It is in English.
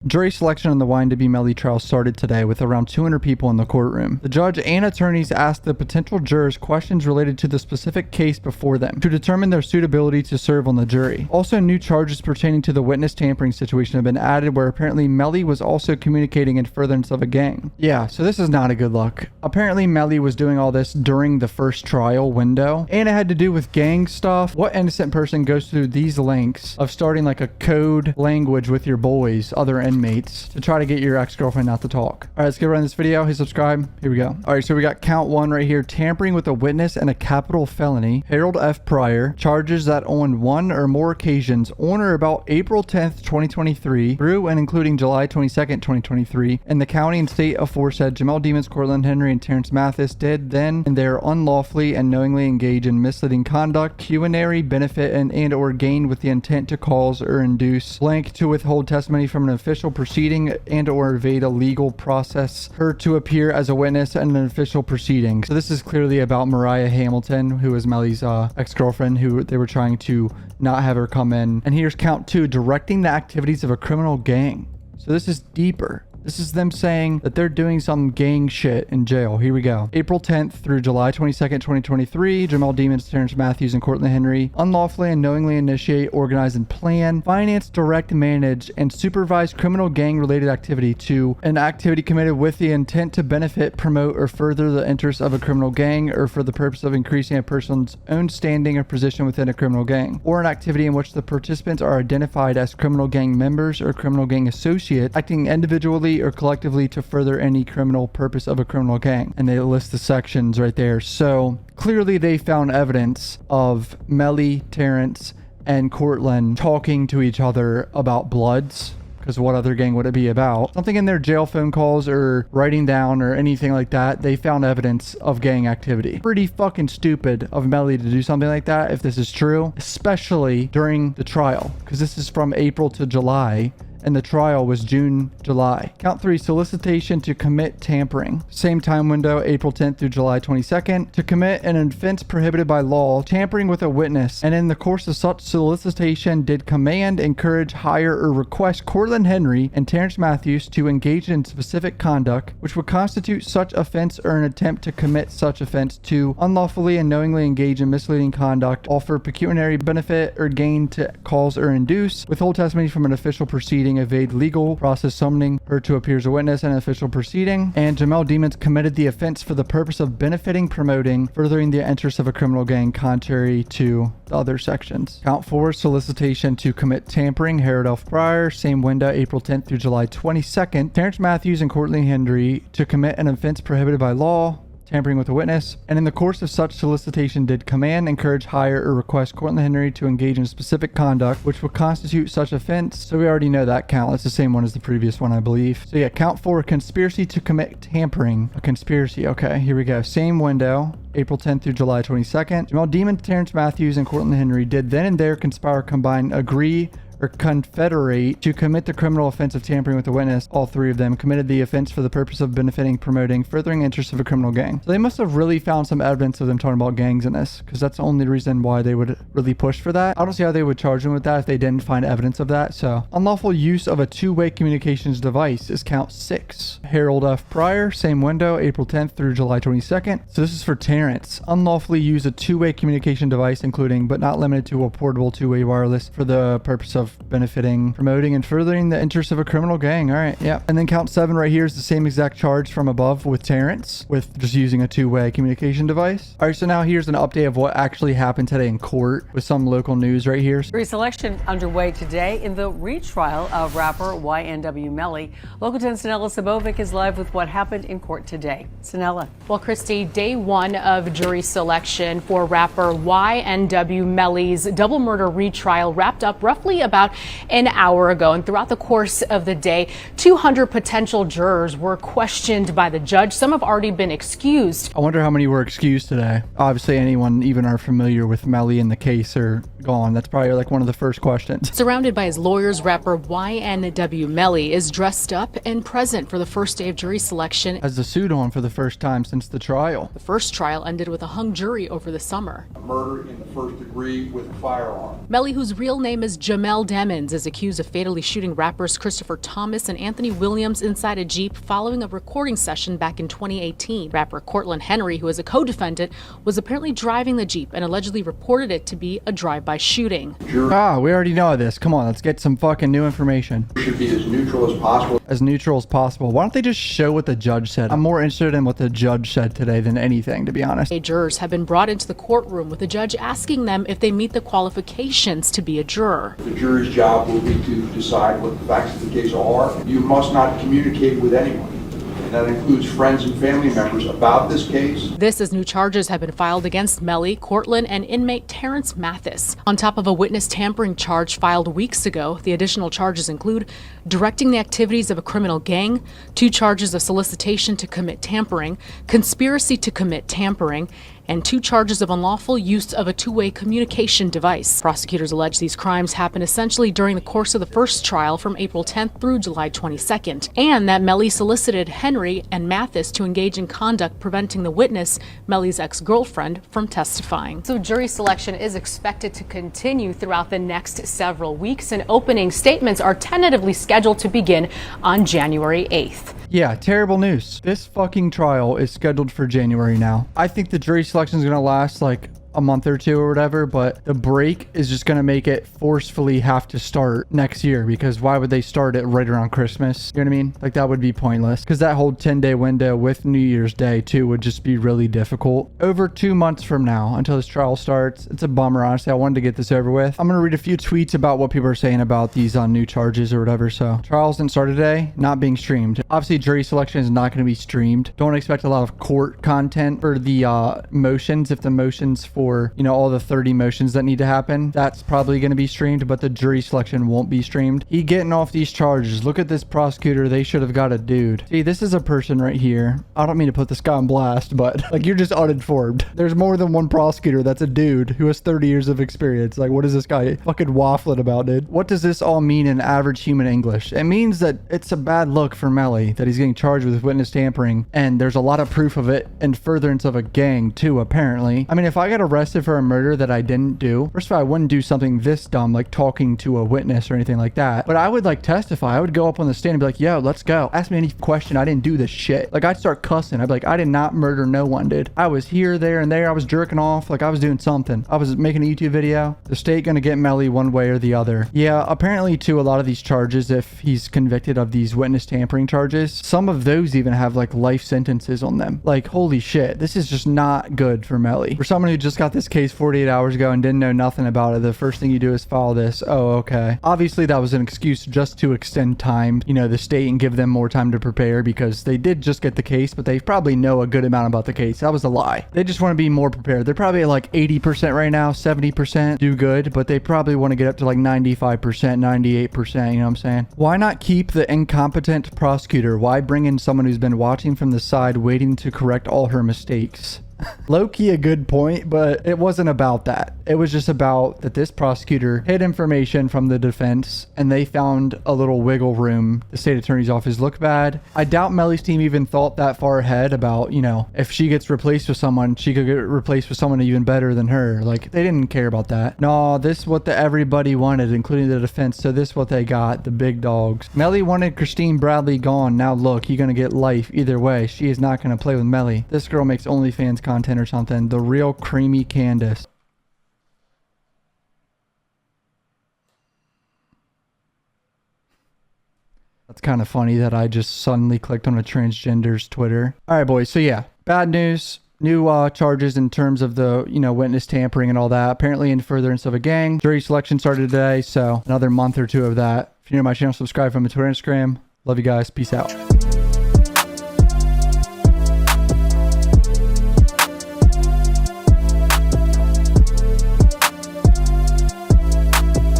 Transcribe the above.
Jury selection on the YNW Melly trial started today with around 200 people in the courtroom. The judge and attorneys asked the potential jurors questions related to the specific case before them to determine their suitability to serve on the jury. Also, new charges pertaining to the witness tampering situation have been added, where apparently Melly was also communicating in furtherance of a gang. Yeah, so this is not a good look. Apparently Melly was doing all this during the first trial window, and it had to do with gang stuff. What innocent person goes through these lengths of starting like a code language with your boys, other inmates, to try to get your ex-girlfriend not to talk? All right, let's get right into this video. Hit subscribe. Here we go. All right, so we got count 1 right here: tampering with a witness and a capital felony. Harold F. Pryor, charges that on 1 or more occasions on or about April 10th, 2023 through and including July 22nd, 2023, in the county and state aforesaid, Jamel Demons, Cortland Henry, and Terrence Mathis did then and there unlawfully and knowingly engage in misleading conduct, pecuniary benefit, and or gain with the intent to cause or induce blank to withhold testimony from an official proceeding and or evade a legal process, her to appear as a witness in an official proceeding. So this is clearly about Mariah Hamilton, who is Melly's ex-girlfriend, who they were trying to not have her come in. And here's count 2: directing the activities of a criminal gang. So this is deeper. This is them saying that they're doing some gang shit in jail. Here we go. April 10th through July 22nd, 2023, Jamel Demons, Terrence Mathis, and Cortland Henry unlawfully and knowingly initiate, organize, and plan, finance, direct, manage, and supervise criminal gang-related activity to an activity committed with the intent to benefit, promote, or further the interests of a criminal gang, or for the purpose of increasing a person's own standing or position within a criminal gang, or an activity in which the participants are identified as criminal gang members or criminal gang associates, acting individually or collectively to further any criminal purpose of a criminal gang. And they list the sections right there. So clearly they found evidence of Melly, Terrence, and Cortland talking to each other about Bloods, because what other gang would it be about? Something in their jail phone calls or writing down or anything like that, they found evidence of gang activity. Pretty fucking stupid of Melly to do something like that if this is true, especially during the trial, because this is from April to July, and the trial was June, July. Count 3: solicitation to commit tampering. Same time window, April 10th through July 22nd, to commit an offense prohibited by law, tampering with a witness, and in the course of such solicitation did command, encourage, hire, or request Cortland Henry and Terrence Mathis to engage in specific conduct which would constitute such offense or an attempt to commit such offense, to unlawfully and knowingly engage in misleading conduct, offer pecuniary benefit or gain to cause or induce, withhold testimony from an official proceeding, evade legal process, summoning her to appear as a witness in an official proceeding. And Jamel Demons committed the offense for the purpose of benefiting, promoting, furthering the interests of a criminal gang, contrary to the other sections. Count 4: solicitation to commit tampering. Harold F. Pryor, same window, April 10th through July 22nd. Terrence Mathis and Cortland Henry to commit an offense prohibited by law, tampering with a witness, and in the course of such solicitation did command, encourage, hire, or request Cortland Henry to engage in specific conduct which would constitute such offense. So we already know that count. That's the same one as the previous one, I believe. So yeah, count 4: conspiracy to commit tampering. A conspiracy. Okay, here we go. Same window, April 10th through July 22nd. Jamel Demons, Terrence Mathis, and Cortland Henry did then and there conspire, combine, agree, or confederate to commit the criminal offense of tampering with a witness. All 3 of them committed the offense for the purpose of benefiting, promoting, furthering interests of a criminal gang. So they must have really found some evidence of them talking about gangs in this, because that's the only reason why they would really push for that. I don't see how they would charge them with that if they didn't find evidence of that. So unlawful use of a two-way communications device is count 6. Harold F. Pryor, same window, April 10th through July 22nd. So this is for Terrence. Unlawfully use a two-way communication device, including but not limited to a portable two-way wireless, for the purpose of benefiting, promoting, and furthering the interests of a criminal gang. All right, yeah. And then count 7 right here is the same exact charge from above with Terrence, with just using a two-way communication device. All right, so now here's an update of what actually happened today in court with some local news right here. Jury selection underway today in the retrial of rapper YNW Melly. Local 10's Sanella Sabovic is live with what happened in court today. Sanella. Well, Christy, day 1 of jury selection for rapper YNW Melly's double murder retrial wrapped up roughly about an hour ago. And throughout the course of the day, 200 potential jurors were questioned by the judge. Some have already been excused. I wonder how many were excused today. Obviously, anyone even are familiar with Melly in the case are gone. That's probably like one of the first questions. Surrounded by his lawyers, rapper YNW Melly is dressed up and present for the first day of jury selection. Has the suit on for the first time since the trial. The first trial ended with a hung jury over the summer. A murder in the first degree with a firearm. Melly, whose real name is Jamel Demons, is accused of fatally shooting rappers Christopher Thomas and Anthony Williams inside a Jeep following a recording session back in 2018. Rapper Cortland Henry, who is a co-defendant, was apparently driving the Jeep and allegedly reported it to be a drive-by shooting. Ah, we already know this. Come on, let's get some fucking new information. Should be as neutral as possible. As neutral as possible. Why don't they just show what the judge said? I'm more interested in what the judge said today than anything, to be honest. Jurors have been brought into the courtroom with the judge asking them if they meet the qualifications to be a juror. The jury's job will be to decide what the facts of the case are. You must not communicate with anyone. And that includes friends and family members about this case. This as new charges have been filed against Melly, Cortland, and inmate Terrence Mathis. On top of a witness tampering charge filed weeks ago, the additional charges include directing the activities of a criminal gang, 2 charges of solicitation to commit tampering, conspiracy to commit tampering, and 2 charges of unlawful use of a two-way communication device. Prosecutors allege these crimes happened essentially during the course of the first trial from April 10th through July 22nd, and that Melly solicited Henry and Mathis to engage in conduct preventing the witness, Melly's ex-girlfriend, from testifying. So jury selection is expected to continue throughout the next several weeks, and opening statements are tentatively scheduled to begin on January 8th. Yeah, terrible news. This fucking trial is scheduled for January now. I think the jury selection is going to last like a month or 2 or whatever, but the break is just going to make it forcefully have to start next year, because why would they start it right around Christmas? You know what I mean? Like, that would be pointless, because that whole 10-day window with New Year's Day too would just be really difficult. Over 2 months from now until this trial starts. It's a bummer, honestly. I wanted to get this over with. I'm going to read a few tweets about what people are saying about these new charges or whatever. So trials didn't start today, not being streamed. Obviously jury selection is not going to be streamed. Don't expect a lot of court content for the motions. If the motions for, you know, all the 30 motions that need to happen, that's probably going to be streamed, but the jury selection won't be streamed. He getting off these charges. Look at this prosecutor. They should have got a dude. See, this is a person right here. I don't mean to put this guy on blast, but like, you're just uninformed. There's more than one prosecutor that's a dude who has 30 years of experience. Like, what is this guy fucking waffling about, dude? What does this all mean in average human English? It means that it's a bad look for Melly that he's getting charged with witness tampering, and there's a lot of proof of it and furtherance of a gang too, apparently. I mean, if I got arrested for a murder that I didn't do, first of all, I wouldn't do something this dumb like talking to a witness or anything like that, but I would like testify. I would go up on the stand and be like, yo, let's go, ask me any question. I didn't do this shit. Like, I'd start cussing. I'd be like, I did not murder no one, dude. I was here, there, and there. I was jerking off. Like, I was doing something. I was making a YouTube video. The state gonna get Melly one way or the other. Yeah, apparently too, a lot of these charges, if he's convicted of these witness tampering charges, some of those even have like life sentences on them. Like, holy shit, this is just not good for Melly. For someone who just got this case 48 hours ago and didn't know nothing about it, the first thing you do is file this. Oh, okay. Obviously that was an excuse just to extend time, you know, the state, and give them more time to prepare, because they did just get the case, but they probably know a good amount about the case. That was a lie. They just want to be more prepared. They're probably at like 80% right now, 70% do good, but they probably want to get up to like 95%, 98%, you know what I'm saying? Why not keep the incompetent prosecutor? Why bring in someone who's been watching from the side, waiting to correct all her mistakes? Low-key a good point, but it wasn't about that. It was just about that this prosecutor hid information from the defense, and they found a little wiggle room. The state attorney's office looked bad. I doubt Melly's team even thought that far ahead about, you know, if she gets replaced with someone, she could get replaced with someone even better than her. Like, they didn't care about that. No, this is what everybody wanted, including the defense, so this is what they got, the big dogs. Melly wanted Christine Bradley gone. Now look, you're gonna get life either way. She is not gonna play with Melly. This girl makes OnlyFans content or something. The real creamy Candace. That's kind of funny that I just suddenly clicked on a transgender's Twitter. All right, boys. So yeah, bad news. New charges in terms of the, you know, witness tampering and all that. Apparently in furtherance of a gang. Jury selection started today, so another month or 2 of that. If you're new to my channel, subscribe from my Twitter and Instagram. Love you guys. Peace out.